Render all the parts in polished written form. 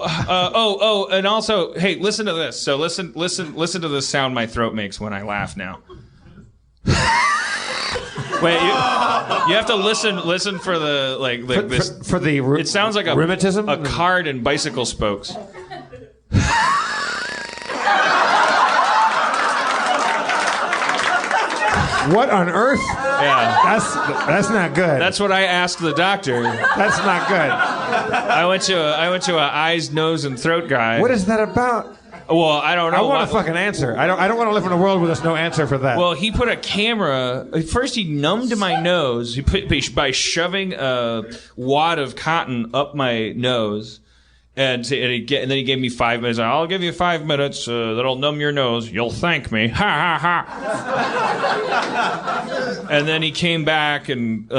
and also, hey, listen to this. So listen to the sound my throat makes when I laugh now. Wait, you have to listen for the it sounds like a rheumatism, a card and bicycle spokes. What on earth? Yeah, that's not good. That's what I asked the doctor. That's not good. I went to a eyes, nose, and throat guy. What is that about? Well, I don't know. I want a fucking answer. I don't want to live in a world where there's no answer for that. Well, he put a camera. First, he numbed my nose. He put by shoving a wad of cotton up my nose, and then he gave me 5 minutes. I'll give you 5 minutes. That'll numb your nose. You'll thank me. Ha ha ha. And then he came back and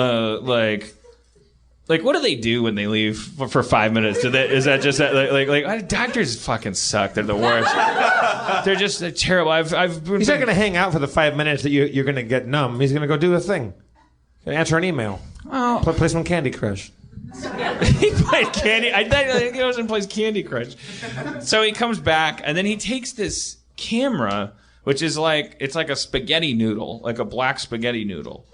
Like, what do they do when they leave for 5 minutes? Is that just like doctors fucking suck? They're the worst. They're terrible. He's not going to hang out for the 5 minutes that you're going to get numb. He's going to go do a thing. Answer an email. Oh. Play some Candy Crush. He played Candy. I think he goes and plays Candy Crush. So he comes back and then he takes this camera, which is it's like a spaghetti noodle, like a black spaghetti noodle.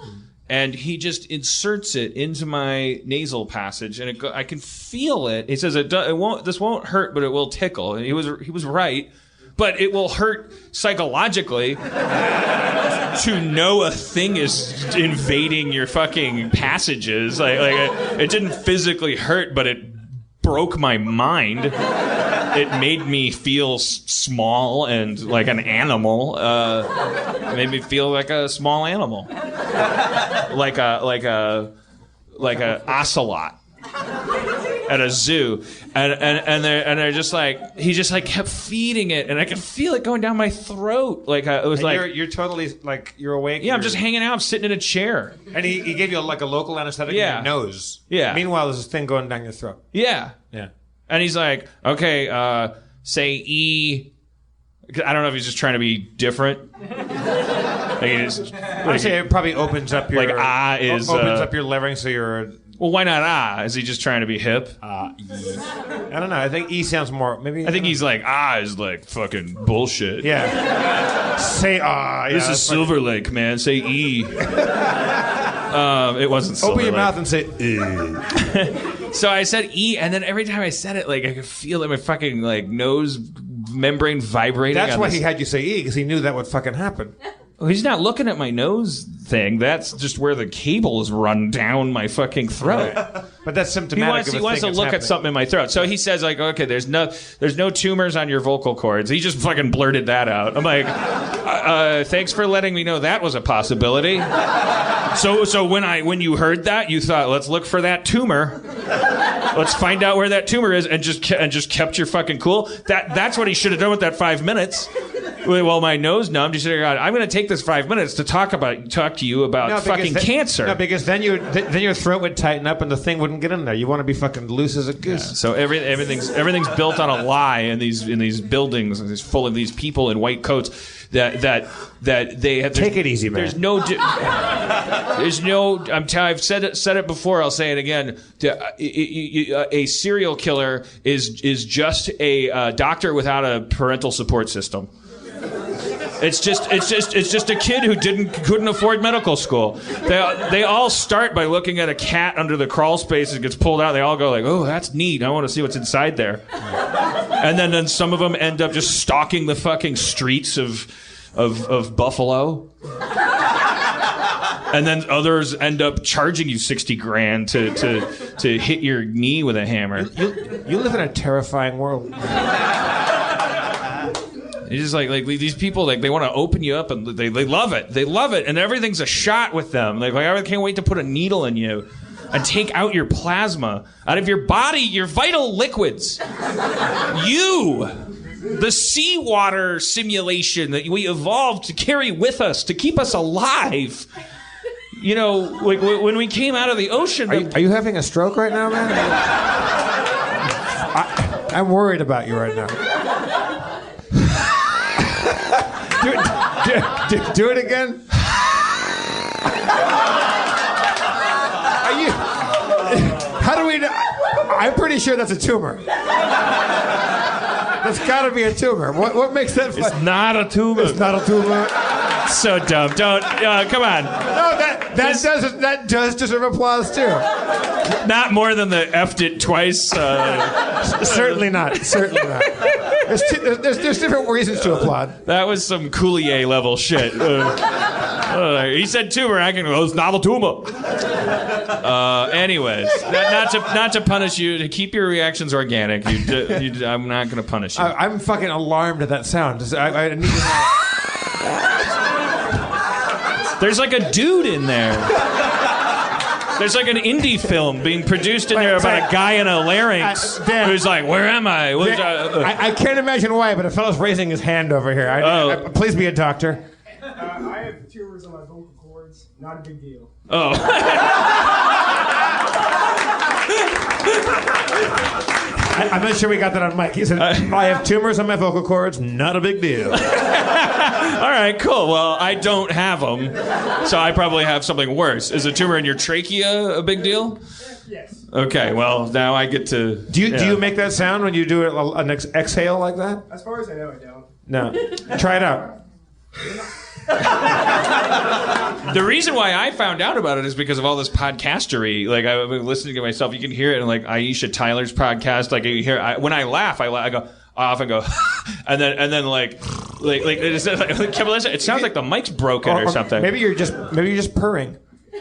And he just inserts it into my nasal passage, and I can feel it. He says it won't. This won't hurt, but it will tickle. And he was right, but it will hurt psychologically to know a thing is invading your fucking passages. It didn't physically hurt, but it broke my mind. It made me feel small and like an animal. It made me feel like a small animal. Like a ocelot at a zoo, and they're just like he just kept feeding it, and I could feel it going down my throat. It was you're totally you're awake. Yeah, I'm just hanging out. I'm sitting in a chair, and he gave you a local anesthetic in your nose. Yeah. Meanwhile, there's this thing going down your throat. Yeah. Yeah. And he's like, okay, say E. I don't know if he's just trying to be different. I would say it probably opens up your opens up your larynx, so you're. Well, why not ah? Is he just trying to be hip? I don't know. I think E sounds more. Maybe. I think he's like ah is like fucking bullshit. Yeah. Say ah. Yeah, this is Silver Lake, man. Say E. It wasn't Silver Open your Lake. mouth and say E. So I said E, and then every time I said it, I could feel my fucking nose membrane vibrating. That's why he had you say E, because he knew that would fucking happen. Well, he's not looking at my nose thing. That's just where the cables run down my fucking throat. Right. But that's symptomatic. He wants to look at something in my throat. So he says okay, there's no tumors on your vocal cords. He just fucking blurted that out. I'm like, thanks for letting me know that was a possibility. So when you heard that, you thought, let's look for that tumor. Let's find out where that tumor is, and just kept your fucking cool. That's what he should have done with that 5 minutes. Well, my nose numbed. You said, I'm going to take this 5 minutes to talk to you about fucking cancer. No, because then your throat would tighten up and the thing wouldn't get in there. You want to be fucking loose as a goose. Yeah, so everything's built on a lie in these buildings, and it's full of these people in white coats that they have. Take it easy, man. I've said it before. I'll say it again. A serial killer is just a doctor without a parental support system. It's just a kid who couldn't afford medical school. They all start by looking at a cat under the crawl space and gets pulled out. They all go oh, that's neat. I want to see what's inside there. And then some of them end up just stalking the fucking streets of Buffalo. And then others end up charging you $60,000 to hit your knee with a hammer. You live in a terrifying world. It's just like these people, they want to open you up, and they love it. They love it, and everything's a shot with them. I can't wait to put a needle in you and take out your plasma out of your body, your vital liquids. The seawater simulation that we evolved to carry with us to keep us alive. When we came out of the ocean. Are you having a stroke right now, man? I'm worried about you right now. Do it again. How do we know? I'm pretty sure that's a tumor. It's got to be a tumor. What makes that? It's not a tumor. It's not a tumor. So dumb. Don't. Come on. No, that does deserve applause too. Not more than the effed it twice. Certainly not. Certainly not. There's different reasons to applaud. That was some Coulier level shit. He said tumor. I can go. It's not a tumor. Anyways, not to punish you. To keep your reactions organic. I'm not going to punish you. I'm fucking alarmed at that sound. I need to know. There's like a dude in there. There's like an indie film being produced in there about a guy in a larynx who's like, "Where am I?" I can't imagine why, but a fellow's raising his hand over here. Please be a doctor. I have tumors on my vocal cords. Not a big deal. Oh. I'm not sure we got that on mic. He said, I have tumors on my vocal cords. Not a big deal. All right, cool. Well, I don't have them, so I probably have something worse. Is a tumor in your trachea a big deal? Yes. Okay, well, now I get to... Do you make that sound when you do an exhale like that? As far as I know, I don't. No. Try it out. The reason why I found out about it is because of all this podcastery. Like, I've been listening to myself. You can hear it in, like, Aisha Tyler's podcast. Like, you hear... when I laugh, I go... I often go... and then like it sounds like the mic's broken or something. Maybe you're just purring.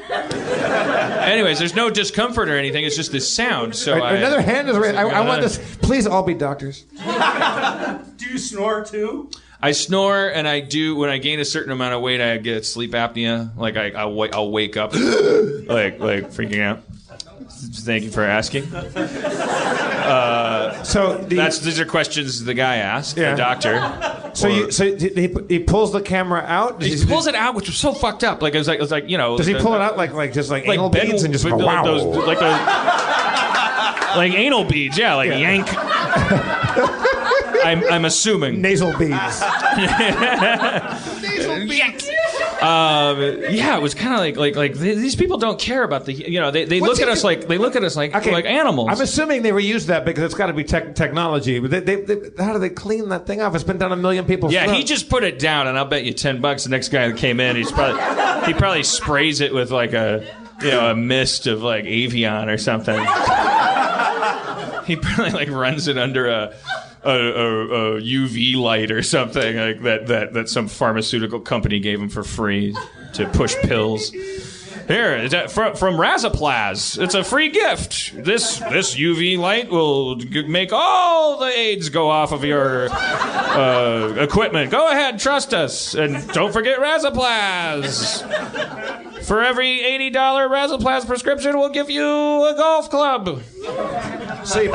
Anyways, there's no discomfort or anything. It's just this sound. So another hand is raised. I want this. Please all be doctors. Do you snore too? I snore, and I do when I gain a certain amount of weight. I get sleep apnea. Like I'll wake up, like freaking out. Thank you for asking. These are questions the guy asked, the doctor. So he pulls the camera out. He pulls it out, which was so fucked up. Like it was like you know. Does he pull it out like anal beads and just go, wow? Like anal beads, yeah, like yank. I'm assuming nasal beads. Nasal beads. Yeah, it was kind of like these people don't care about the they look at us like animals. I'm assuming they reused that because it's got to be technology. But how do they clean that thing off? It's been down a million people's throats. He just put it down, and I'll bet you $10 the next guy that came in, he probably sprays it with like a mist of like Avion or something. He probably like runs it under a UV light or something like that some pharmaceutical company gave him for free to push pills. Here, from Razaplas. It's a free gift. This UV light will make all the AIDS go off of your equipment. Go ahead, trust us. And don't forget Razaplas. For every $80 Razaplas prescription, we'll give you a golf club. So he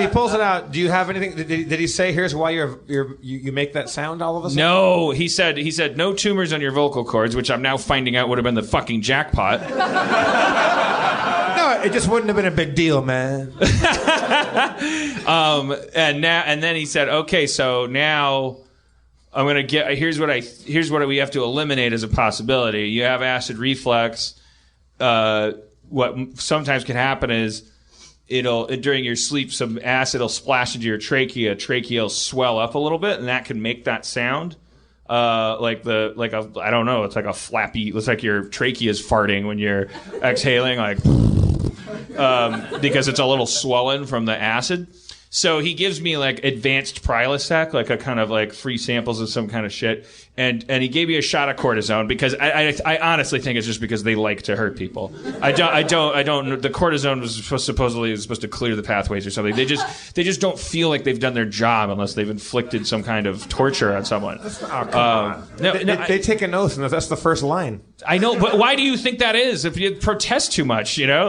pulls it out. Do you have anything? Did he say, here's why you make that sound all of a sudden? No, he said no tumors on your vocal cords, which I'm now finding out would have been the fucking jackpot. No, it just wouldn't have been a big deal, man. And then he said, okay, so now I'm gonna get. Here's what we have to eliminate as a possibility. You have acid reflux. What sometimes can happen is during your sleep, some acid will splash into your trachea. Trachea will swell up a little bit, and that can make that sound. I don't know. It's like a flappy. It's like your trachea is farting when you're exhaling, like because it's a little swollen from the acid. So he gives me like advanced Prilosec, like a kind of like free samples of some kind of shit, and he gave me a shot of cortisone because I honestly think it's just because they like to hurt people. I don't. The cortisone was supposed to clear the pathways or something. They just don't feel like they've done their job unless they've inflicted some kind of torture on someone. Oh, come on. They take an oath, and that's the first line. I know, but why do you think that is? If you protest too much, okay, all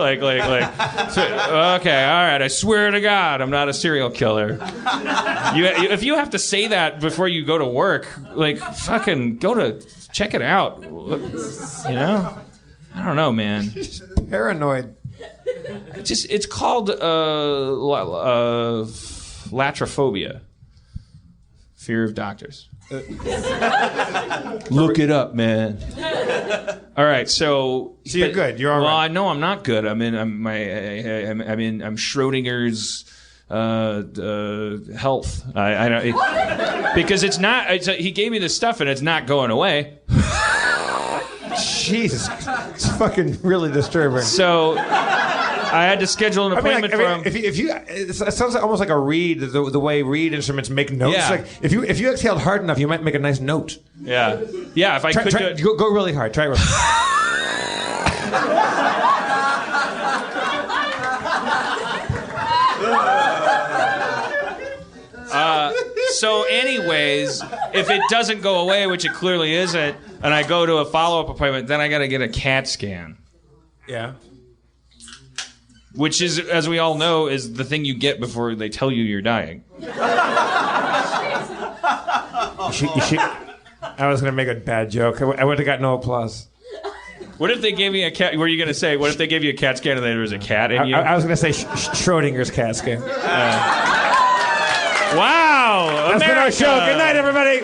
right, I swear to God, I'm not a serial killer. If you have to say that before you go to work, like, fucking check it out. I don't know, man. Paranoid. It's called latrophobia, fear of doctors. Look it up, man. All right, so you're good. You're all right. Well, I know I'm not good. I'm Schrodinger's health. I don't because it's not. He gave me this stuff and it's not going away. Jesus, it's fucking really disturbing. So I had to schedule an appointment for him. It sounds like, almost like a reed. The way reed instruments make notes. Yeah. Like if you exhaled hard enough, you might make a nice note. Yeah. If I could do it. Go really hard. Try it. So anyways, if it doesn't go away, which it clearly isn't, and I go to a follow-up appointment, then I got to get a CAT scan. Yeah. Which is, as we all know, is the thing you get before they tell you you're dying. I was going to make a bad joke. I would have got no applause. What if they gave me a cat? What were you going to say? What if they gave you a CAT scan and there was a cat in you? I was going to say Schrodinger's CAT scan. Wow! That's been our show. Good night, everybody.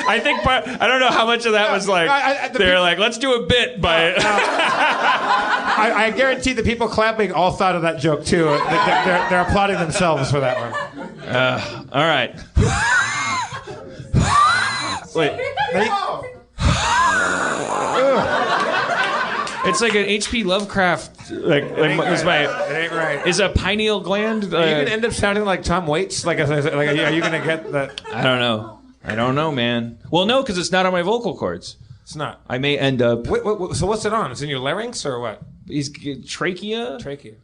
I think I don't know how much of that was like they're like, let's do a bit by. I guarantee the people clapping all thought of that joke too. They're applauding themselves for that one. All right. Wait. It's like an H.P. Lovecraft. It ain't right. Is a pineal gland? Are you gonna end up sounding like Tom Waits? Are you gonna get that? I don't know, man. Well, no, because it's not on my vocal cords. It's not. I may end up. So what's it on? It's in your larynx or what? Trachea. Trachea.